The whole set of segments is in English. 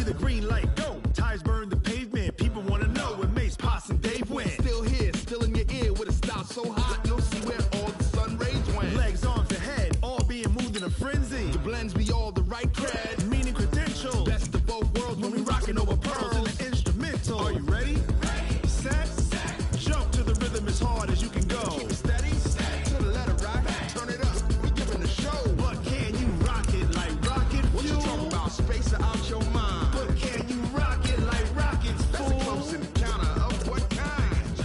see the green light go. Tires burn the pavement. People want to know when Mace, Potts, and Dave win. Still here, still in your ear with a style so hot, you'll see where all the sun rays went. Legs, arms, and head, all being moved in a frenzy. The blends be all the right cred. Meaning credentials. Best of both worlds When we rocking over pearls in the instrumental. Are you ready? Set. Jump to the rhythm as hard as you can go. Steady, to the letter, right? Turn it up, we giving the show. But can you rock it like rocket What you fuel? talking about? Space out your mind. But can you rock it like rockets, That's a close fool? encounter of what kind?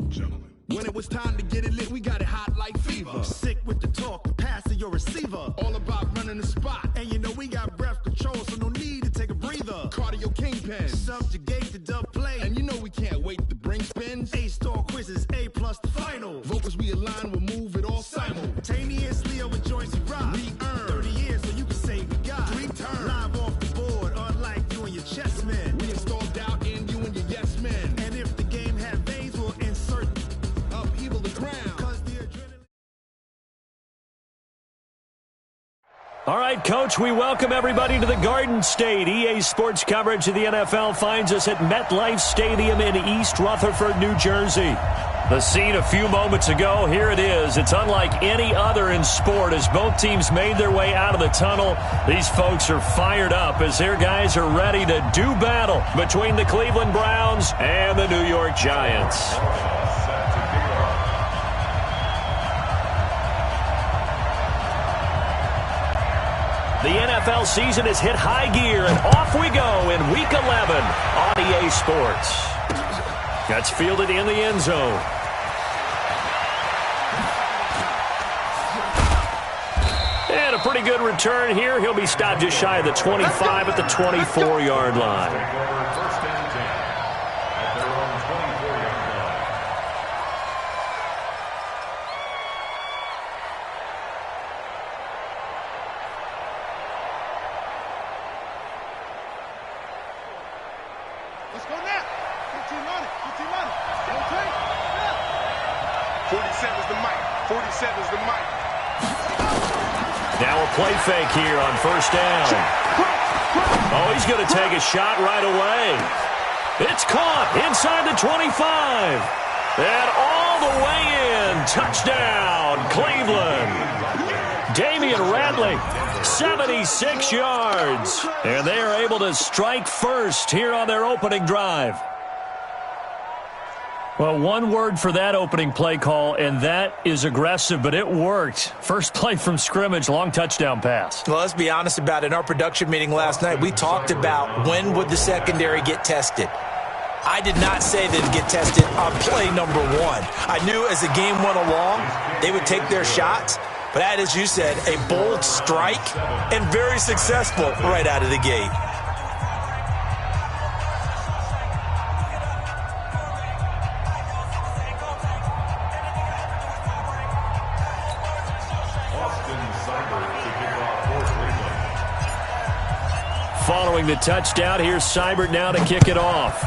Gentlemen. When it was time to get it lit, we got it hot like fever. Sick with the talk, pass to your receiver. All about running the spot. And you know we got breath control, so no need to take a breather. Cardio kingpin. Subjugate the dub play. And you know we can't wait to bring spins. A-star quizzes, A+ the final. Vocals we align, we'll move it all Simultaneously over joints we rock. We earn 30 years so you can say we got 3 turns. live off the board, unlike you and your chess men. We install doubt in you and your yes men. And if the game had veins, we'll insert Upheaval the crown. cause the adrenaline. All right, Coach, we welcome everybody to the Garden State. EA Sports coverage of the NFL finds us at MetLife Stadium in East Rutherford, New Jersey. The scene a few moments ago, here it is. It's unlike any other in sport as both teams made their way out of the tunnel. These folks are fired up as their guys are ready to do battle between the Cleveland Browns and the New York Giants. The NFL season has hit high gear, and off we go in Week 11 on EA Sports. That's fielded in the end zone. And a pretty good return here. He'll be stopped just shy of the 25 at the 24-yard line. Let's go now. 15 on it. 15 on it. Okay. 47's the mic. 47's the mic. Now a play fake here on first down. Oh, he's going to take a shot right away. It's caught inside the 25. And all the way in. Touchdown, Cleveland. Damian Radley, 76 yards. And they are able to strike first here on their opening drive. Well, one word for that opening play call, and that is aggressive, but it worked. First play from scrimmage, long touchdown pass. Well, let's be honest about it. In our production meeting last night, we talked about when would the secondary get tested. I did not say they'd get tested on play number 1. I knew as the game went along, they would take their shots. But that, as you said, a bold strike and very successful right out of the gate. Following the touchdown, here's Seibert now to kick it off.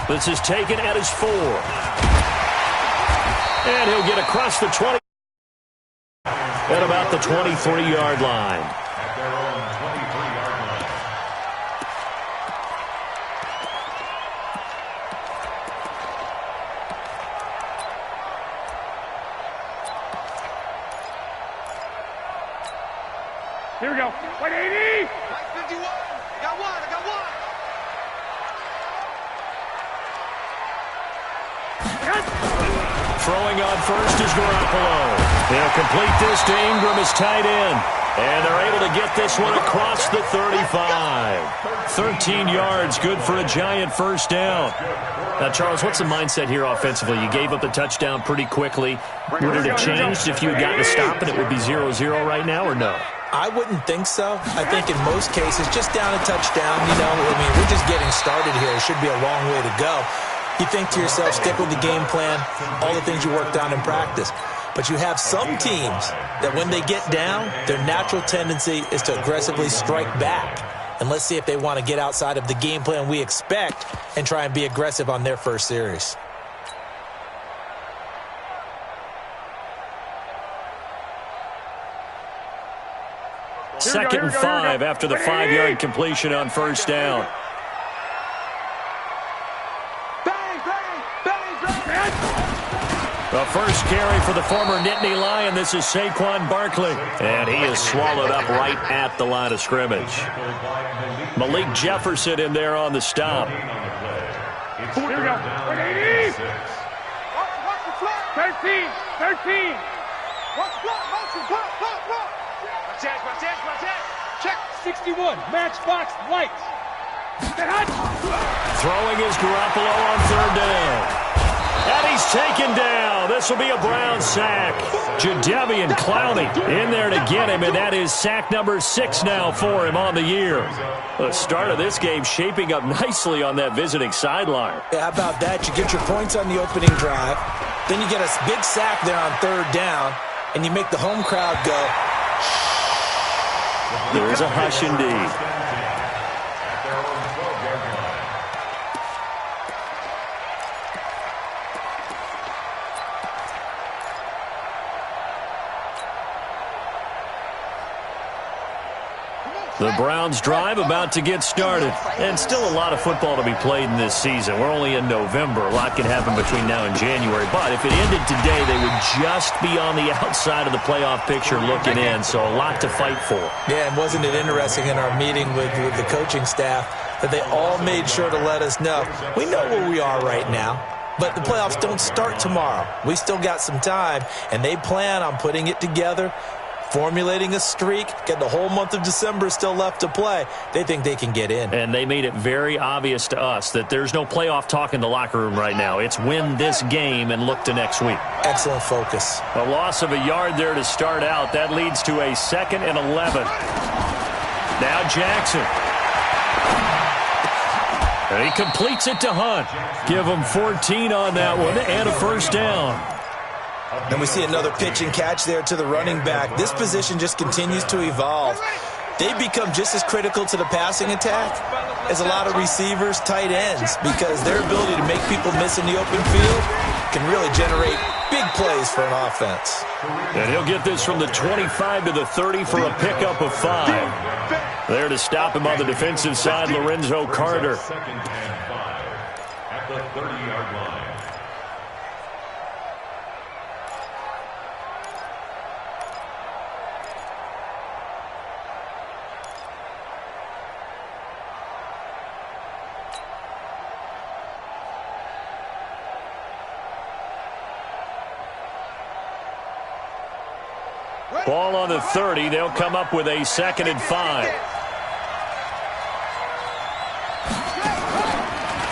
This is taken at his 4. And he'll get across the 20 at about the 23-yard line. Here we go. 180. 51. I got one. Throwing on first is Garoppolo. They'll complete this to Ingram as tight end. And they're able to get this one across the 35. 13 yards, good for a Giant first down. Now, Charles, what's the mindset here offensively? You gave up the touchdown pretty quickly. Would it have changed if you had gotten a stop and it would be 0-0 right now, or no? I wouldn't think so. I think in most cases, just down a touchdown, we're just getting started here. It should be a long way to go. You think to yourself, stick with the game plan, all the things you worked on in practice. But you have some teams that when they get down, their natural tendency is to aggressively strike back. And let's see if they want to get outside of the game plan we expect and try and be aggressive on their first series. 2nd and 5 after the 5-yard completion on first down. The first carry for the former Nittany Lion. This is Saquon Barkley. And he is swallowed up right at the line of scrimmage. Malik Jefferson in there on the stop. Here we go. 13. Check 61. Matchbox lights. Throwing is Garoppolo on 3rd down. And he's taken down. This will be a Brown sack. Jadeveon Clowney in there to get him, and that is sack number 6 now for him on the year. The start of this game shaping up nicely on that visiting sideline. Yeah, how about that? You get your points on the opening drive, then you get a big sack there on 3rd down, and you make the home crowd go. There's a hush indeed. The Browns drive about to get started. And still a lot of football to be played in this season. We're only in November. A lot can happen between now and January. But if it ended today, they would just be on the outside of the playoff picture looking in. So a lot to fight for. Yeah, and wasn't it interesting in our meeting with the coaching staff that they all made sure to let us know, we know where we are right now, but the playoffs don't start tomorrow. We still got some time, and they plan on putting it together, formulating a streak, getting the whole month of December still left to play. They think they can get in. And they made it very obvious to us that there's no playoff talk in the locker room right now. It's win this game and look to next week. Excellent focus. A loss of a yard there to start out. That leads to a 2nd and 11. Now Jackson. And he completes it to Hunt. Give him 14 on that one and a first down. And we see another pitch and catch there to the running back. This position just continues to evolve. They become just as critical to the passing attack as a lot of receivers, tight ends, because their ability to make people miss in the open field can really generate big plays for an offense. And he'll get this from the 25 to the 30 for a pickup of 5. There to stop him on the defensive side, Lorenzo Carter. At the 30-yard line. Ball on the 30. They'll come up with a 2nd and 5.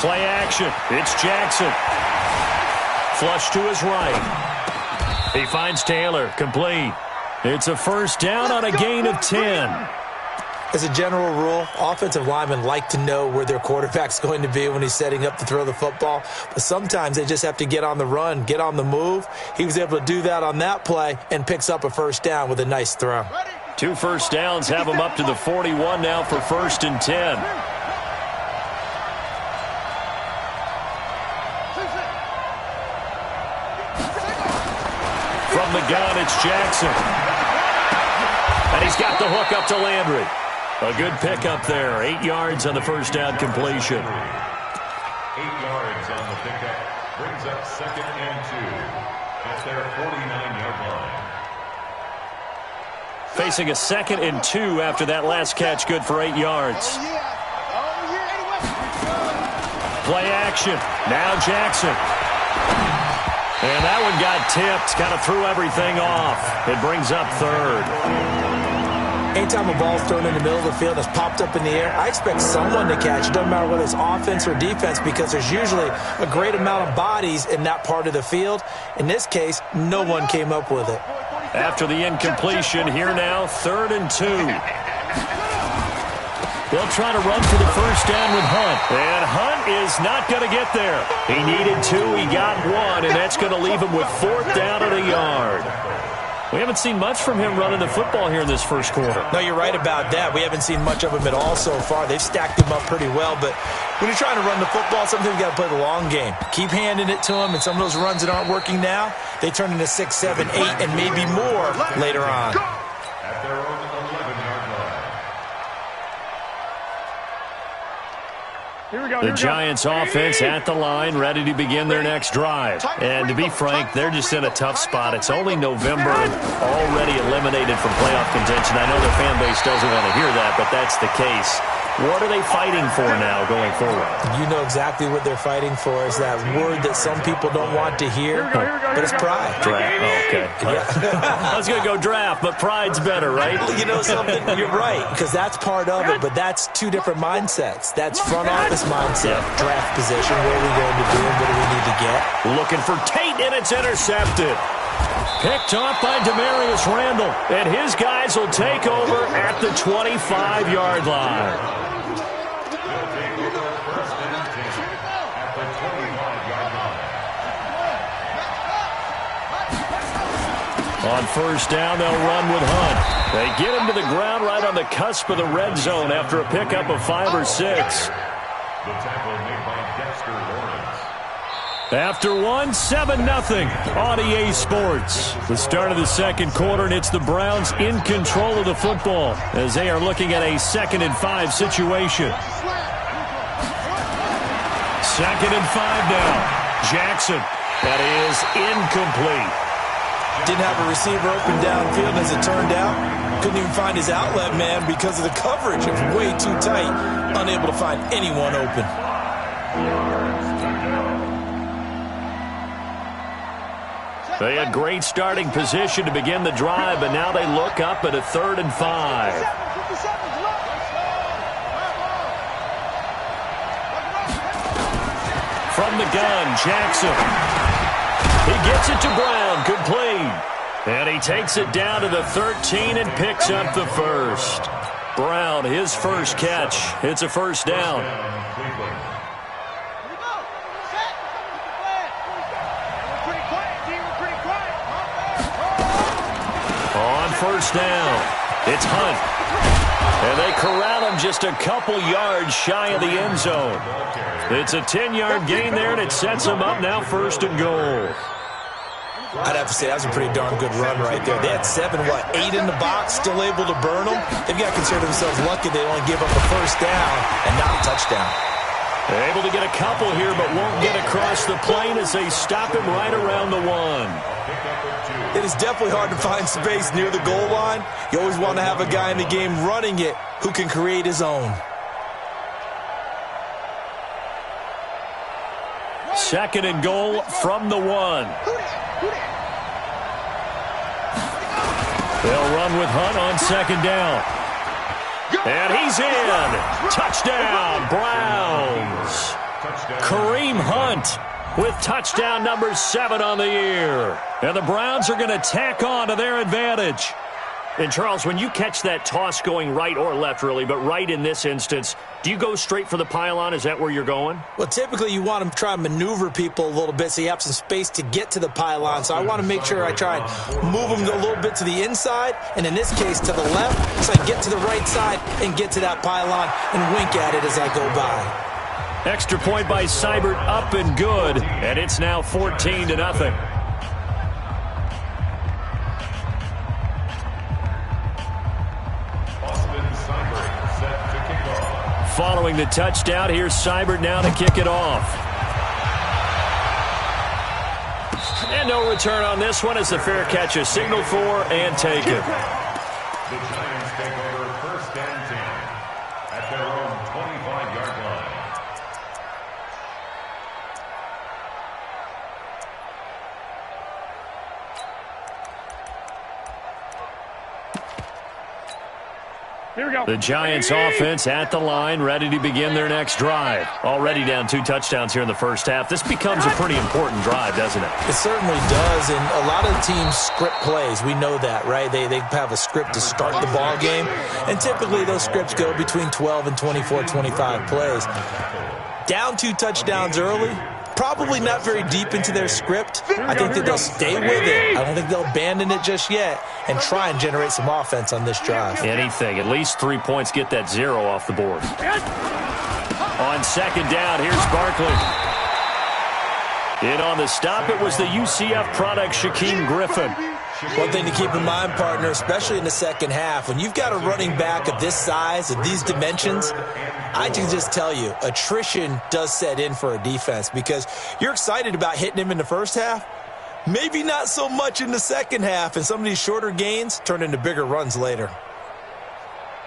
Play action. It's Jackson. Flush to his right. He finds Taylor. Complete. It's a first down on a gain of 10. As a general rule, offensive linemen like to know where their quarterback's going to be when he's setting up to throw the football. But sometimes they just have to get on the run, get on the move. He was able to do that on that play and picks up a first down with a nice throw. 2 first downs have him up to the 41 now for 1st and 10. From the gun, it's Jackson. And he's got the hook up to Landry. A good pickup there. 8 yards on the first down completion. 8 yards on the pickup. Brings up 2nd and 2 at their 49-yard line. Facing a 2nd and 2 after that last catch. Good for 8 yards. Play action. Now Jackson. And that one got tipped. Kind of threw everything off. It brings up 3rd. Anytime a ball's thrown in the middle of the field and it's popped up in the air, I expect someone to catch. It doesn't matter whether it's offense or defense, because there's usually a great amount of bodies in that part of the field. In this case, no one came up with it. After the incompletion, here now, 3rd and 2. They'll try to run for the first down with Hunt. And Hunt is not going to get there. He needed 2. He got 1, and that's going to leave him with 4th down at a yard. We haven't seen much from him running the football here in this first quarter. No, you're right about that. We haven't seen much of him at all so far. They've stacked him up pretty well, but when you're trying to run the football, sometimes you got to play the long game. Keep handing it to him, and some of those runs that aren't working now, they turn into 6, 7, 8, and maybe more later on. At their own 11-yard line. The Giants offense at the line, ready to begin their next drive. And to be frank, they're just in a tough spot. It's only November, already eliminated from playoff contention. I know their fan base doesn't want to hear that, but that's the case. What are they fighting for now going forward? You know exactly what they're fighting for is that word that some people don't want to hear, but it's pride. Draft. Oh, okay. Yeah. I was going to go draft, but pride's better, right? You know something? You're right, because that's part of it, but that's two different mindsets. That's front office mindset, draft position, what are we going to do and what do we need to get? Looking for Tate, and it's intercepted. Picked off by Demarius Randall, and his guys will take over at the 25-yard line. On first down, they'll run with Hunt. They get him to the ground right on the cusp of the red zone after a pickup of 5 or 6. The tackle made by Dexter Lawrence. After 1, 7-0 on EA Sports. The start of the second quarter, and it's the Browns in control of the football as they are looking at a 2nd and 5 situation. 2nd and 5 now. Jackson. That is incomplete. Didn't have a receiver open downfield, as it turned out. Couldn't even find his outlet man because of the coverage. It was way too tight. Unable to find anyone open. They had great starting position to begin the drive, but now they look up at a 3rd and 5. From the gun, Jackson. He gets it to Brown, complete. And he takes it down to the 13 and picks up the first. Brown, his first catch. It's a first down. On first down, it's Hunt. And they corral him just a couple yards shy of the end zone. It's a 10-yard gain there, and it sets them up now 1st and goal. I'd have to say that was a pretty darn good run right there. They had 8 in the box, still able to burn them. They've got to consider themselves lucky they only give up a first down and not a touchdown. They're able to get a couple here, but won't get across the plane as they stop him right around the 1. It is definitely hard to find space near the goal line. You always want to have a guy in the game running it who can create his own. 2nd and goal from the 1. They'll run with Hunt on 2nd down. And he's in. Touchdown, Browns. Kareem Hunt with touchdown number 7 on the year. And the Browns are going to tack on to their advantage. And, Charles, when you catch that toss going right or left, really, but right in this instance, do you go straight for the pylon? Is that where you're going? Well, typically you want to try and maneuver people a little bit so you have some space to get to the pylon. So I want to make sure I try and move them a little bit to the inside, and in this case to the left, so I get to the right side and get to that pylon and wink at it as I go by. Extra point by Seibert, up and good, and it's now 14-0. Following the touchdown, here's Seibert now to kick it off. And no return on this one as the fair catch is signaled for and taken. The Giants take over 1st and 10 at their own 25-yard line. Here we go. The Giants offense at the line, ready to begin their next drive. Already down 2 touchdowns here in the first half. This becomes a pretty important drive, doesn't it? It certainly does, and a lot of the teams script plays. We know that, right? They have a script to start the ball game, and typically those scripts go between 12 and 24, 25 plays. Down 2 touchdowns early, probably not very deep into their script. I think that they'll stay with it. I don't think they'll abandon it just yet and try and generate some offense on this drive. Anything. At least 3 points, get that 0 off the board. On 2nd down, here's Barkley. In on the stop, it was the UCF product, Shaquem Griffin. One thing to keep in mind, partner, especially in the second half, when you've got a running back of this size, of these dimensions, I can just tell you, attrition does set in for a defense because you're excited about hitting him in the first half. Maybe not so much in the second half, and some of these shorter gains turn into bigger runs later.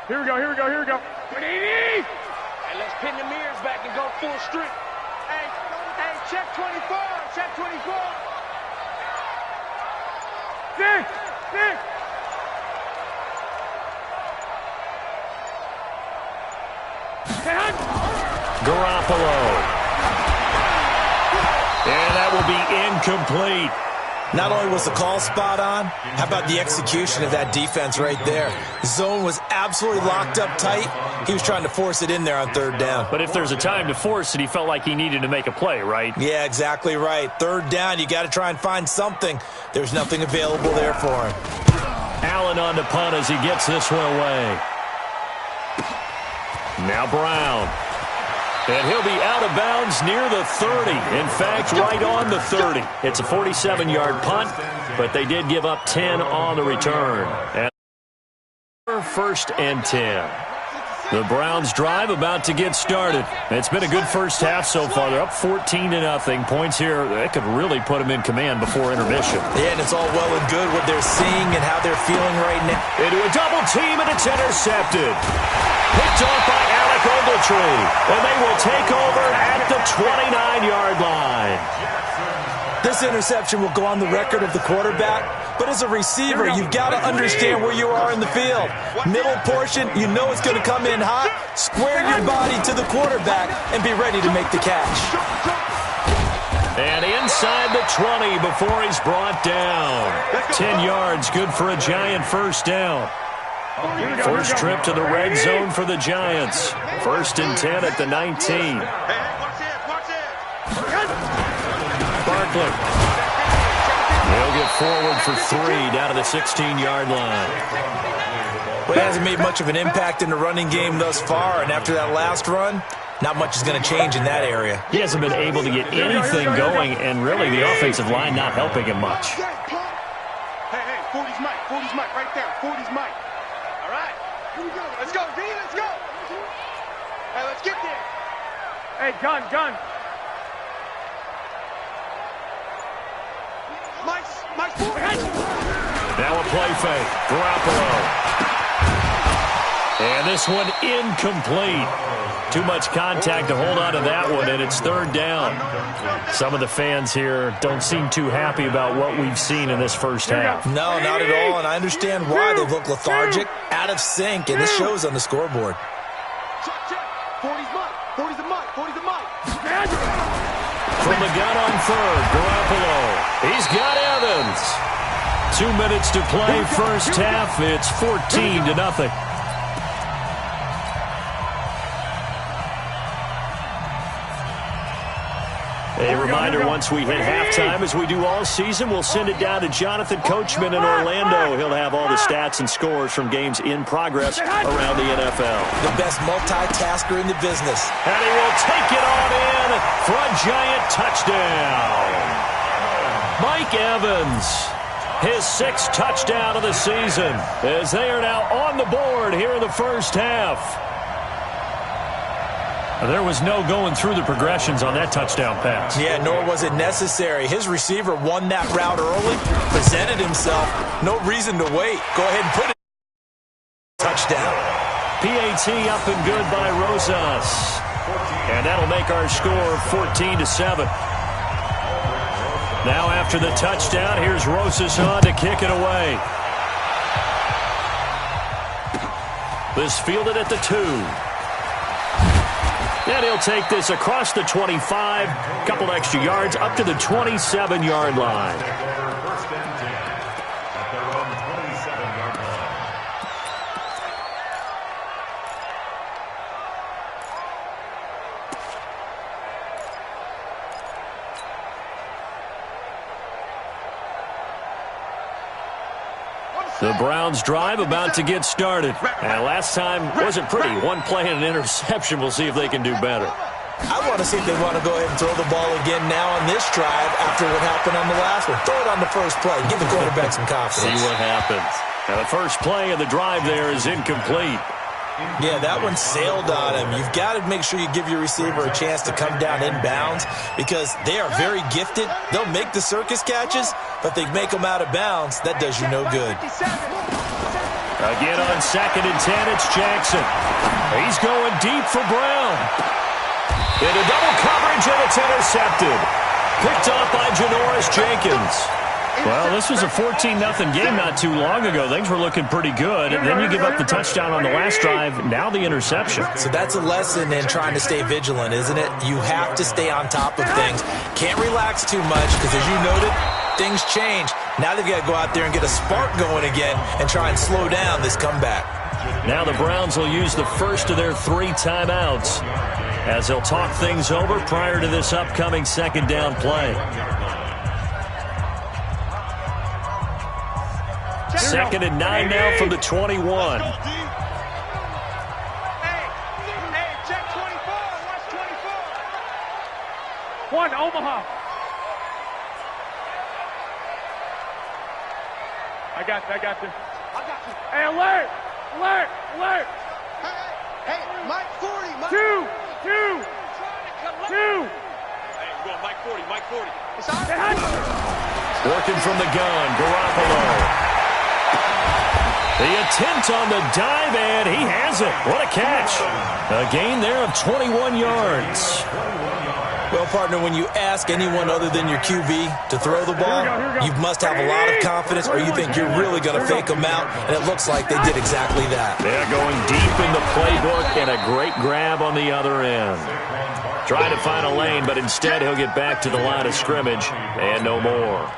Here we go, here we go, here we go. Hey, let's pin the mirrors back and go full strength. Hey, check 24, check 24. Six. Garoppolo. And that will be incomplete. Not only was the call spot on, how about the execution of that defense right there? The zone was absolutely locked up tight. He was trying to force it in there on third down. But if there's a time to force it, he felt like he needed to make a play, right? Yeah, exactly right. Third down, you got to try and find something. There's nothing available there for him. Allen on the punt as he gets this one away. Now Brown. And he'll be out of bounds near the 30. In fact, right on the 30. It's a 47-yard punt, but they did give up 10 on the return. And first and 10. The Browns drive about to get started. It's been a good first half so far. They're up 14-0. Points here, that could really put them in command before intermission. Yeah, and it's all well and good what they're seeing and how they're feeling right now. Into a double team, and it's intercepted. Picked off by Alec Ogletree. And they will take over at the 29-yard line. This interception will go on the record of the quarterback, but as a receiver, you've got to understand where you are in the field. Middle portion, you know it's going to come in hot. Square your body to the quarterback and be ready to make the catch. And inside the 20 before he's brought down. 10 yards, good for a Giant first down. First trip to the red zone for the Giants. First and 10 at the 19. Barkley. He'll get forward for 3 down to the 16-yard line. Well, he hasn't made much of an impact in the running game thus far, and after that last run, not much is going to change in that area. He hasn't been able to get anything going, and really the offensive line not helping him much. Hey, 40's Mike right there. 40's Mike. All right. Let's go, D, let's go. Hey, let's get there. Hey, gun. Mike's Now a play fake. Garoppolo. And this one incomplete. Too much contact to hold on to that one, and it's third down. Some of the fans here don't seem too happy about what we've seen in this first half. No, not at all, and I understand why. They look lethargic, out of sync, and this shows on the scoreboard. check. 40's a Mike. From the gun on third, Garoppolo. He's got Evans. 2 minutes to play first half. It's 14-0. A reminder, once we hit halftime, as we do all season, we'll send it down to Jonathan Coachman in Orlando. He'll have all the stats and scores from games in progress around the NFL. The best multitasker in the business. And he will take it on in for a Giant touchdown. Mike Evans, his 6th touchdown of the season, as they are now on the board here in the first half. There was no going through the progressions on that touchdown pass. Yeah, nor was it necessary. His receiver won that route early, presented himself. No reason to wait. Go ahead and put it. Touchdown. PAT up and good by Rosas. And that'll make our score 14-7. Now after the touchdown, here's Rosas on to kick it away. This fielded at the 2. And he'll take this across the 25, couple extra yards, up to the 27-yard line. First and 10 at their own 27-yard line. The Browns drive about to get started. And last time wasn't pretty. One play and an interception. We'll see if they can do better. I want to see if they want to go ahead and throw the ball again now on this drive after what happened on the last one. Throw it on the first play. Give the quarterback some confidence. See what happens. Now, the first play of the drive there is incomplete. Yeah, that one sailed on him. You've got to make sure you give your receiver a chance to come down inbounds because they are very gifted. They'll make the circus catches, but they make them out of bounds. That does you no good. Again on 2nd and 10, it's Jackson. He's going deep for Brown. Into double coverage, and it's intercepted. Picked off by Janoris Jenkins. Well, this was a 14-0 game not too long ago. Things were looking pretty good, and then you give up the touchdown on the last drive, now the interception. So that's a lesson in trying to stay vigilant, isn't it? You have to stay on top of things. Can't relax too much because, as you noted, things change. Now they've got to go out there and get a spark going again and try and slow down this comeback. Now the Browns will use the first of their 3 timeouts as they'll talk things over prior to this upcoming 2nd down play. 2nd and 9 now from the 21. Hey, check 24. Watch 24. 1, Omaha. I got you. Hey, alert! Hey, Mike 40, Mike. 2. Hey, go on, Mike 40. Working from the gun, Garoppolo. The attempt on the dive, and he has it. What a catch. A gain there of 21 yards. Well, partner, when you ask anyone other than your QB to throw the ball, you must have a lot of confidence or you think you're really going to fake them out, and it looks like they did exactly that. They're going deep in the playbook, and a great grab on the other end. Trying to find a lane, but instead he'll get back to the line of scrimmage, and no more.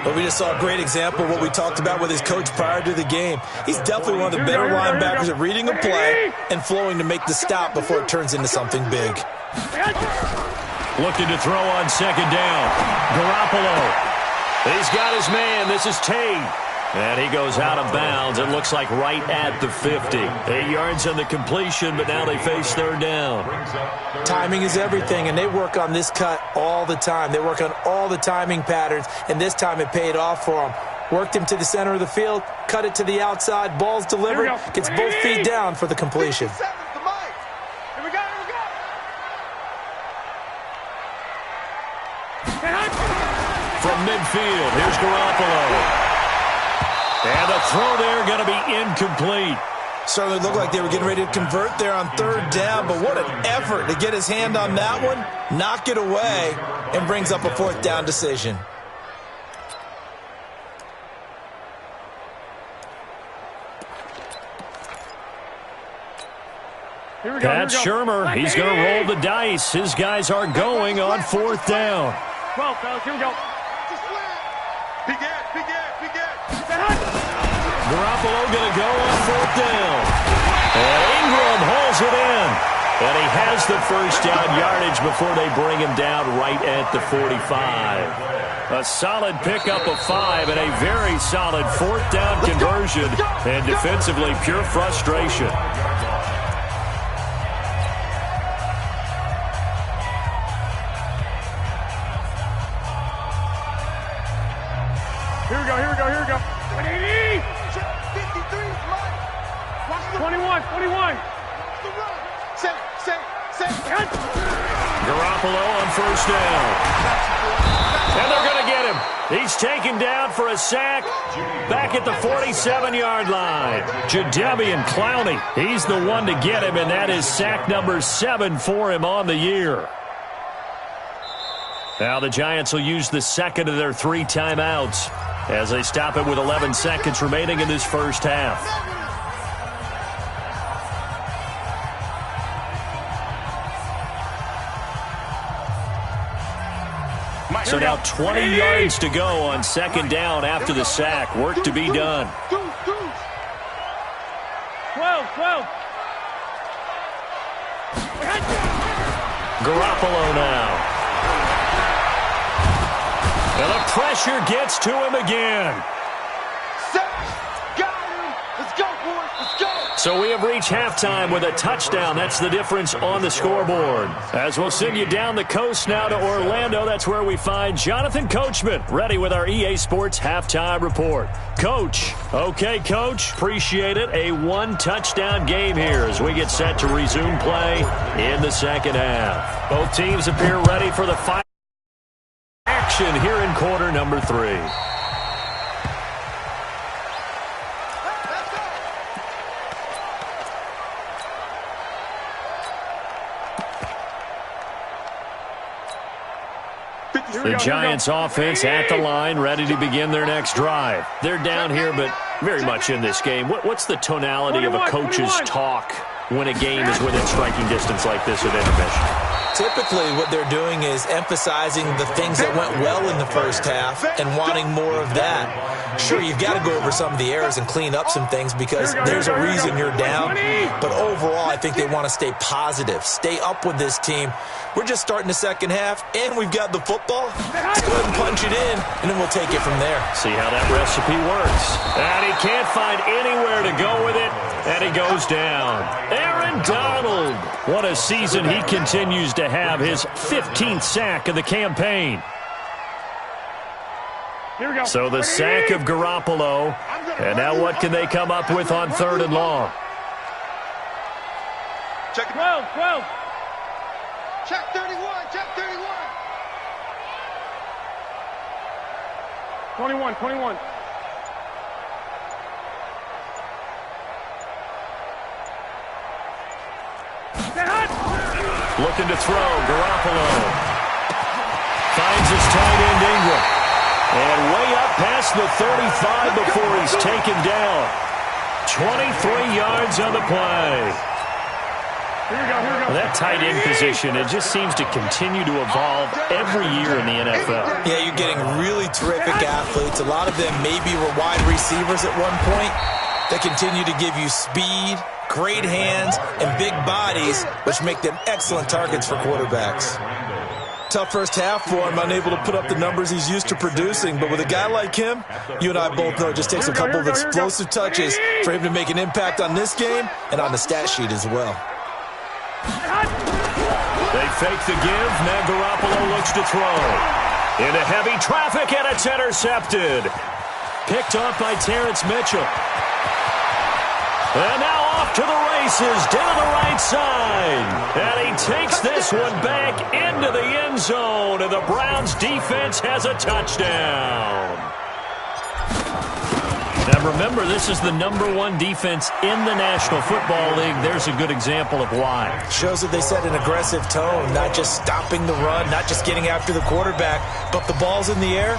But we just saw a great example of what we talked about with his coach prior to the game. He's definitely one of the better linebackers at reading a play and flowing to make the stop before it turns into something big. Looking to throw on 2nd down. Garoppolo. He's got his man. This is Tate. And he goes out of bounds. It looks like right at the 50. 8 yards on the completion, but now they face 3rd down. Timing is everything, and they work on this cut all the time. They work on all the timing patterns, and this time it paid off for them. Worked him to the center of the field, cut it to the outside, ball's delivered, gets both feet down for the completion. Here we go. From midfield, here's Garoppolo. And the throw there going to be incomplete. Certainly looked like they were getting ready to convert there on 3rd down, but what an effort to get his hand on that one, knock it away, and brings up a 4th down decision. Pat Shurmur, he's going to roll the dice. His guys are going on 4th down. 12, fellas, here we go. Big ass. Garoppolo going to go on 4th down. And Ingram hauls it in. And he has the first down yardage before they bring him down right at the 45. A solid pickup of 5 and a very solid 4th down conversion. And defensively, pure frustration. Here we go. 180. 21. Garoppolo on 1st down. And they're going to get him. He's taken down for a sack back at the 47-yard line. Jadeveon Clowney, he's the one to get him, and that is sack number 7 for him on the year. Now the Giants will use the 2nd of their 3 timeouts as they stop it with 11 seconds remaining in this first half. So now 20 yards to go on 2nd down after the sack. Work to be done. 12. Garoppolo now. And the pressure gets to him again. Got him. Let's go, boys. Let's go. So we have reached halftime with a touchdown. That's the difference on the scoreboard. As we'll send you down the coast now to Orlando, that's where we find Jonathan Coachman, ready with our EA Sports halftime report. Coach. Okay, Coach. Appreciate it. A one-touchdown game here as we get set to resume play in the second half. Both teams appear ready for the final action here in quarter number 3. The Giants offense at the line, ready to begin their next drive. They're down here, but very much in this game. What's the tonality of a coach's talk when a game is within striking distance like this at intermission? Typically, what they're doing is emphasizing the things that went well in the first half and wanting more of that. Sure, you've got to go over some of the errors and clean up some things because there's a reason you're down. But overall, I think they want to stay positive, stay up with this team. We're just starting the second half, and we've got the football. Let's go ahead and punch it in, and then we'll take it from there. See how that recipe works. And he can't find anywhere to go with it, and he goes down. Aaron Donald. What a season he continues to have, his 15th sack of the campaign. Here we go. So the sack of Garoppolo, and now what can they come up with on 3rd and long? Check it. 12. Check 31. Check 31. 21. Looking to throw, Garoppolo. Finds his tight end, Ingram. And way up past the 35 before he's taken down. 23 yards on the play. Here we go. That tight end position, it just seems to continue to evolve every year in the NFL. Yeah, you're getting really terrific athletes. A lot of them maybe were wide receivers at one point. They continue to give you speed, great hands, and big bodies, which make them excellent targets for quarterbacks. Tough first half for him, unable to put up the numbers he's used to producing. But with a guy like him, you and I both know it just takes a couple of explosive touches for him to make an impact on this game and on the stat sheet as well. They fake the give. Now Garoppolo looks to throw. Into heavy traffic, and it's intercepted. Picked off by Terrence Mitchell. And now off to the races, down the right side. And he takes this one back into the end zone, and the Browns defense has a touchdown. Now remember, this is the #1 defense in the National Football League. There's a good example of why. Shows that they set an aggressive tone, not just stopping the run, not just getting after the quarterback, but the ball's in the air.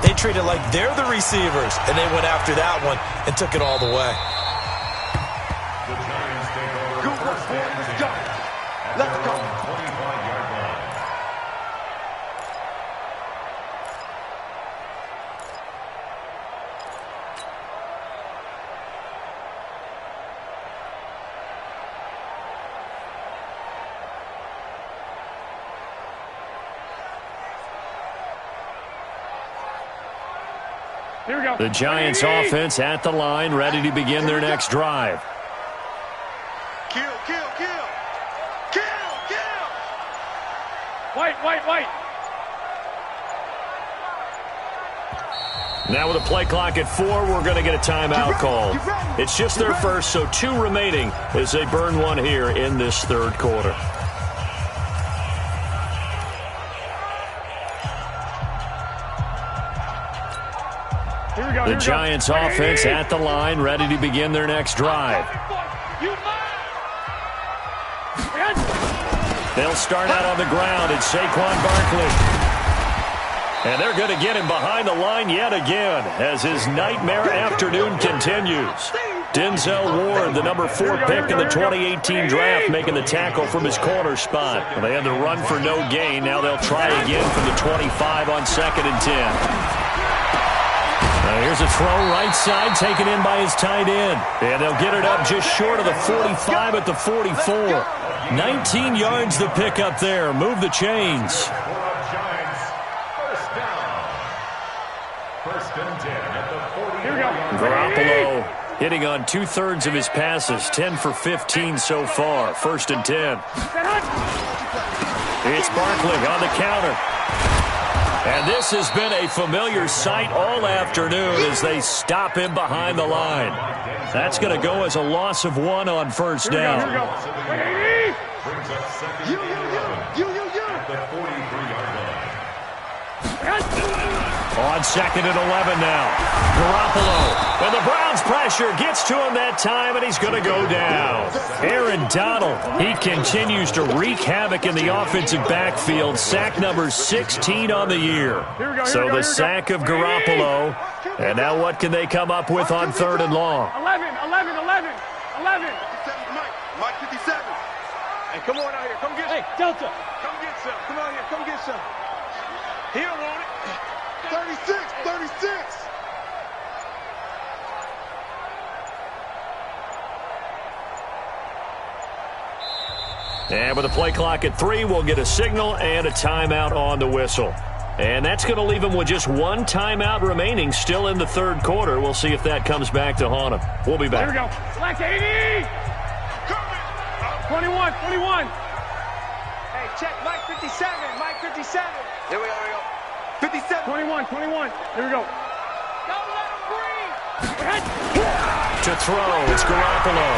They treat it like they're the receivers, and they went after that one and took it all the way. Good work, boys. Let's go. Let's go. 25-yard line. Here we go. The Giants offense at the line, ready to begin their next drive. Kill. White. Now with a play clock at 4, we're going to get a timeout called. It's just their first, so 2 remaining as they burn one here in this 3rd quarter. Here we go. The Giants offense at the line, ready to begin their next drive. They'll start out on the ground. It's Saquon Barkley. And they're going to get him behind the line yet again as his nightmare afternoon continues. Denzel Ward, the #4 pick in the 2018 draft, making the tackle from his corner spot. They had to run for no gain. Now they'll try again from the 25 on 2nd and 10. Here's a throw right side taken in by his tight end. And they'll get it up just short of the 45 at the 44. 19 yards to pick up there. Move the chains. First and 10 at the 40. Garoppolo Hitting on 2/3 of his passes, 10 for 15 so far. 1st and 10. It's Barkley on the counter. And this has been a familiar sight all afternoon as they stop him behind the line. That's going to go as a loss of 1 on 1st down. Brings up 2nd and 11 at the 43-yard line. On 2nd and 11 now. Garoppolo. And the Browns pressure gets to him that time, and he's going to go down. Aaron Donald, he continues to wreak havoc in the offensive backfield. Sack number 16 on the year. So the sack of Garoppolo. And now what can they come up with on 3rd and long? 11. Mike 57. Hey, come on out here. Come get some. Hey, Delta. Come get some. Come out here. Come get some. He don't want it. 36. And with the play clock at 3, we'll get a signal and a timeout on the whistle. And that's going to leave him with just 1 timeout remaining still in the 3rd quarter. We'll see if that comes back to haunt him. We'll be back. Here we go. Black 80. 21. Hey, check Mike 57. Mike 57. Here we go. 57. 21. Here we go. Don't let him breathe. To throw, it's Garoppolo.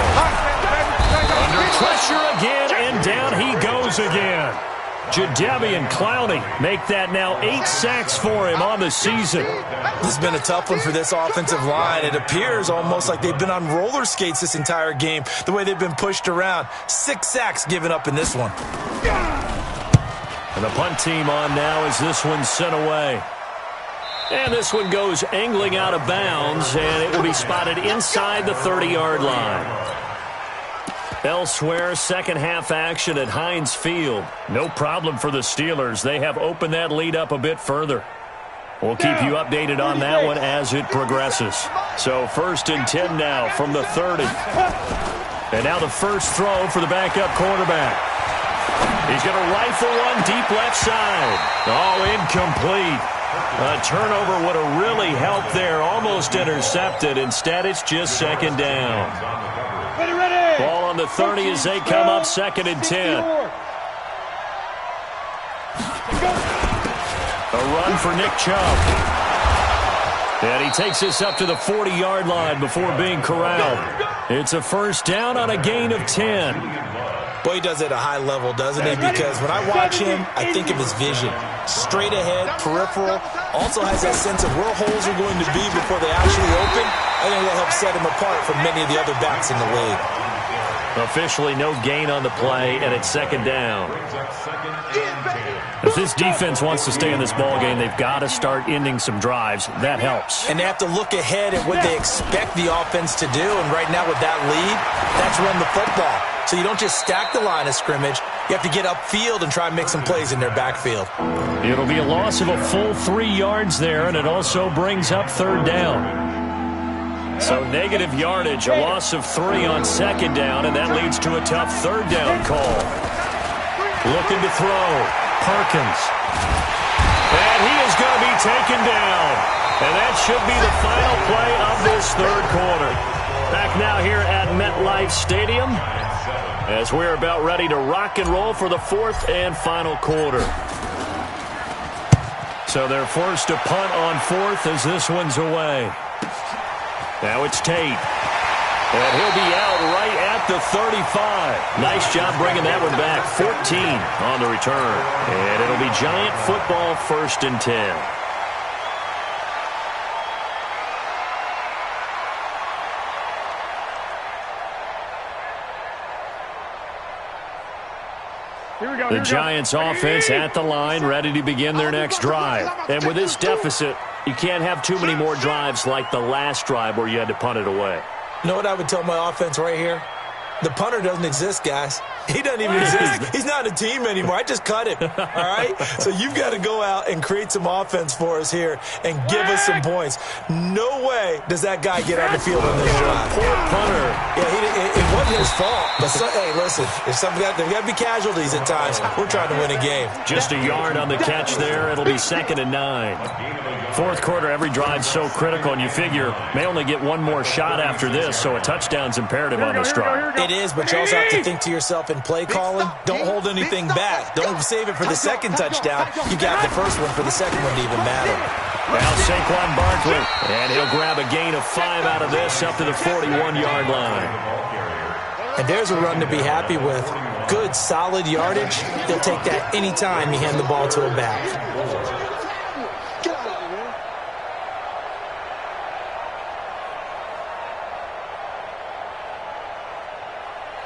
Under pressure again, and down he goes again. Jadeveon Clowney make that now 8 sacks for him on the season. This has been a tough one for this offensive line. It appears almost like they've been on roller skates this entire game, the way they've been pushed around. 6 sacks given up in this one. And the punt team on now as this one's sent away. And this one goes angling out of bounds, and it will be spotted inside the 30-yard line. Elsewhere, second half action at Heinz Field. No problem for the Steelers. They have opened that lead up a bit further. We'll keep you updated on that one as it progresses. So 1st and 10 now from the 30. And now the first throw for the backup quarterback. He's going to rifle one deep left side. Oh, incomplete. A turnover would have really helped there. Almost intercepted. Instead, it's just 2nd down. Ready. Ball on the 30 as they come up 2nd and 10. A run for Nick Chubb. And he takes this up to the 40-yard line before being corralled. It's a first down on a gain of 10. Boy, he does it at a high level, doesn't he? Because when I watch him, I think of his vision. Straight ahead, peripheral. Also has that sense of where holes are going to be before they actually open. I think that helps set him apart from many of the other backs in the league. Officially no gain on the play, and it's 2nd down. If this defense wants to stay in this ballgame, they've got to start ending some drives. That helps. And they have to look ahead at what they expect the offense to do. And right now with that lead, that's run the football. So you don't just stack the line of scrimmage. You have to get upfield and try and make some plays in their backfield. It'll be a loss of a full 3 yards there, and it also brings up 3rd down. So negative yardage, a loss of 3 on 2nd down, and that leads to a tough 3rd down call. Looking to throw. Perkins. And he is going to be taken down. And that should be the final play of this 3rd quarter. Back now here at MetLife Stadium as we're about ready to rock and roll for the 4th and final quarter. So they're forced to punt on 4th as this one's away. Now it's Tate. And he'll be out right at the 35. Nice job bringing that one back. 14 on the return. And it'll be Giant football 1st and 10. The Giants offense at the line, ready to begin their next drive. And with this deficit, you can't have too many more drives like the last drive where you had to punt it away. You know what I would tell my offense right here? The punter doesn't exist, guys. He doesn't even exist. He's not a team anymore. I just cut him, all right? So you've got to go out and create some offense for us here and give us some points. No way does that guy get on the field on this drive. Poor punter. Yeah, it wasn't his fault. But hey, listen, there's got to be casualties at times. We're trying to win a game. Just a yard on the catch there. It'll be 2nd and 9. Fourth quarter, every drive's so critical, and you figure may only get one more shot after this, so a touchdown's imperative on this drive. It is, but you also have to think to yourself in play calling, don't hold anything back. Don't save it for the second touchdown. You got the first one for the second one to even matter. Now Saquon Barkley, and he'll grab a gain of 5 out of this up to the 41-yard line. And there's a run to be happy with. Good, solid yardage. They'll take that anytime you hand the ball to a back.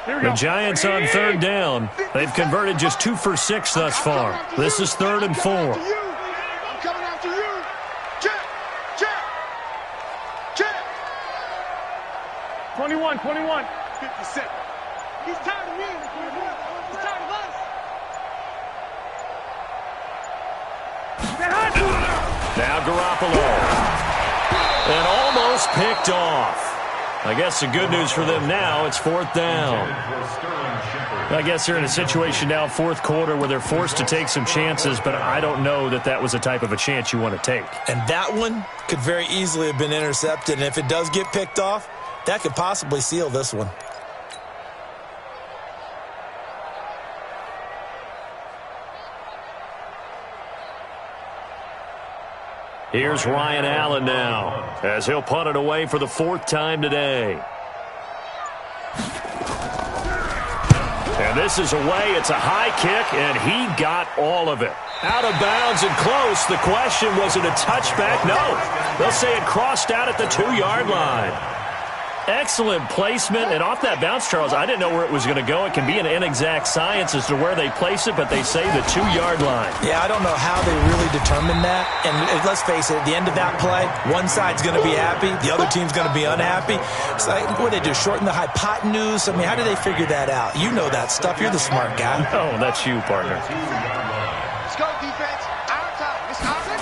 The Giants on 3rd down. They've converted just 2 for 6 thus far. This is 3rd and 4. I'm coming after you. Check. 21. 57. He's tired of me. He's tired of us. Now Garoppolo. And almost picked off. I guess the good news for them now, it's 4th down. I guess they're in a situation now, 4th quarter, where they're forced to take some chances, but I don't know that that was the type of a chance you want to take. And that one could very easily have been intercepted, and if it does get picked off, that could possibly seal this one. Here's Ryan Allen now, as he'll punt it away for the 4th time today. And this is away. It's a high kick, and he got all of it. Out of bounds and close. The question, was it a touchback? No. They'll say it crossed out at the 2-yard line. Excellent placement, and off that bounce, Charles, I didn't know where it was going to go. It can be an inexact science as to where they place it, but they say the 2-yard line. Yeah, I don't know how they really determined that. And let's face it, at the end of that play, one side's going to be happy, the other team's going to be unhappy. It's like, what do they do, shorten the hypotenuse? I mean, how do they figure that out? You know that stuff. You're the smart guy. No, that's you, partner. Let's go, defense. Our time. It's our time.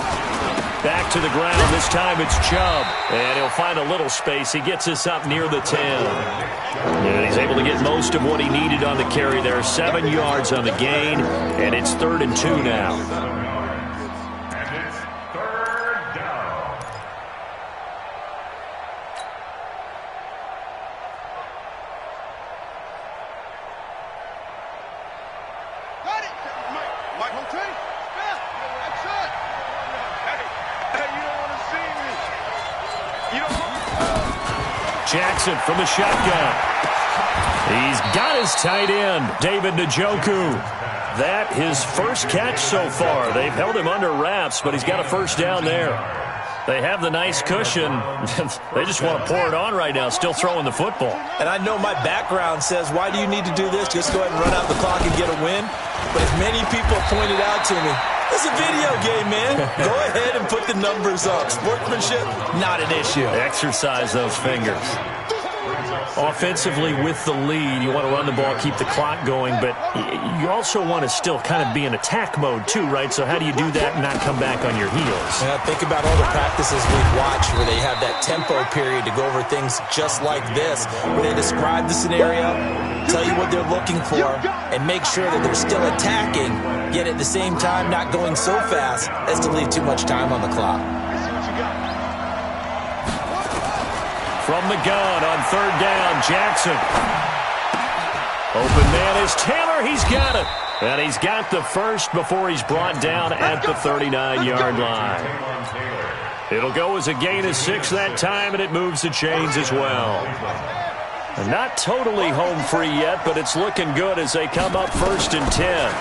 Back to the ground. This time it's Chubb. And he'll find a little space. He gets us up near the 10. And he's able to get most of what he needed on the carry there. 7 yards on the gain. And it's 3rd and 2 now. And it's 3rd down. Got it. Mike, hold tight. Yeah, that's it. Hey, you don't want to see me. You don't want to. Jackson from the shotgun. He's got his tight end, David Njoku. That his first catch so far. They've held him under wraps, but he's got a first down there. They have the nice cushion. They just want to pour it on right now, still throwing the football. And I know my background says, why do you need to do this? Just go ahead and run out the clock and get a win. But as many people pointed out to me, it's a video game, man. Go ahead and put the numbers up. Sportsmanship, not an issue. Exercise those fingers. Offensively with the lead, you want to run the ball, keep the clock going, but you also want to still kind of be in attack mode too, right? So how do you do that and not come back on your heels? Yeah, think about all the practices we've watched where they have that tempo period to go over things just like this, where they describe the scenario, tell you what they're looking for, and make sure that they're still attacking, yet at the same time not going so fast as to leave too much time on the clock. From the gun on 3rd down, Jackson. Open man is Taylor. He's got it. And he's got the first before he's brought down at the 39-yard line. It'll go as a gain of 6 that time, and it moves the chains as well. And not totally home free yet, but it's looking good as they come up 1st and 10.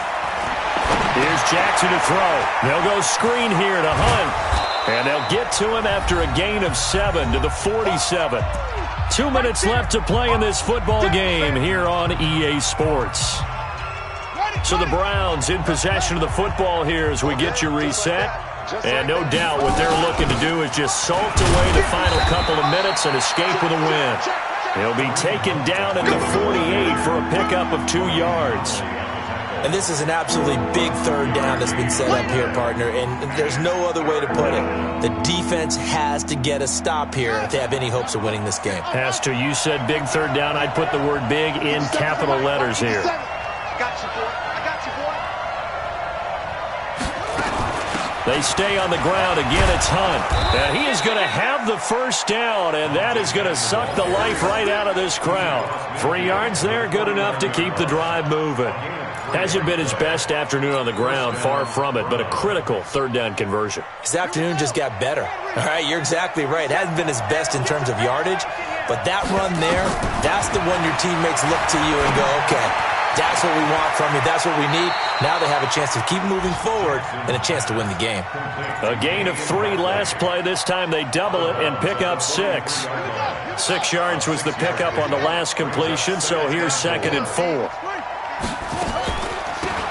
Here's Jackson to throw. They'll go screen here to Hunt. And they'll get to him after a gain of 7 to the 47. 2 minutes left to play in this football game here on EA Sports. So the Browns in possession of the football here as we get you reset. And no doubt what they're looking to do is just salt away the final couple of minutes and escape with a win. He'll be taken down at the 48 for a pickup of 2 yards. And this is an absolutely big third down that's been set up here, partner, and there's no other way to put it. The defense has to get a stop here if they have any hopes of winning this game. Has to. You said big third down. I'd put the word big in capital letters here. I got you, boy. I got you, boy. They stay on the ground. Again, it's Hunt. And he is going to have the first down, and that is going to suck the life right out of this crowd. 3 yards there, good enough to keep the drive moving. Hasn't been his best afternoon on the ground, far from it, but a critical third down conversion. His afternoon just got better. All right, you're exactly right. Hasn't been his best in terms of yardage, but that run there, that's the one your teammates look to you and go, okay, that's what we want from you. That's what we need. Now they have a chance to keep moving forward and a chance to win the game. A gain of 3 last play. This time they double it and pick up 6. 6 yards was the pickup on the last completion, so here's 2nd and 4.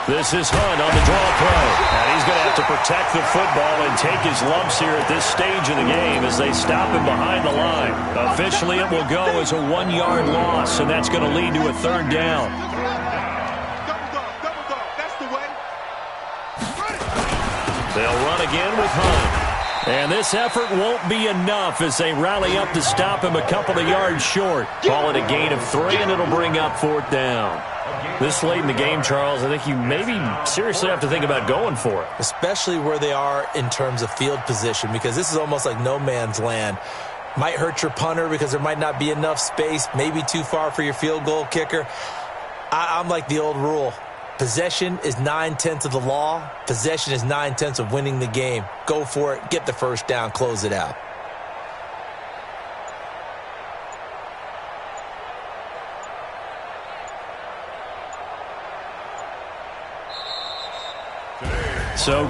This is Hunt on the draw play. And he's going to have to protect the football and take his lumps here at this stage of the game as they stop him behind the line. Officially, it will go as a 1-yard loss, and that's going to lead to a third down. Double dog. That's the way. They'll run again with Hunt. And this effort won't be enough as they rally up to stop him a couple of yards short. Call it a gain of 3, and it'll bring up 4th down. This late in the game, Charles, I think you maybe seriously have to think about going for it. Especially where they are in terms of field position, because this is almost like no man's land. Might hurt your punter because there might not be enough space, maybe too far for your field goal kicker. I'm like the old rule. Possession is 9/10 of the law. Possession is 9/10 of winning the game. Go for it. Get the first down. Close it out. So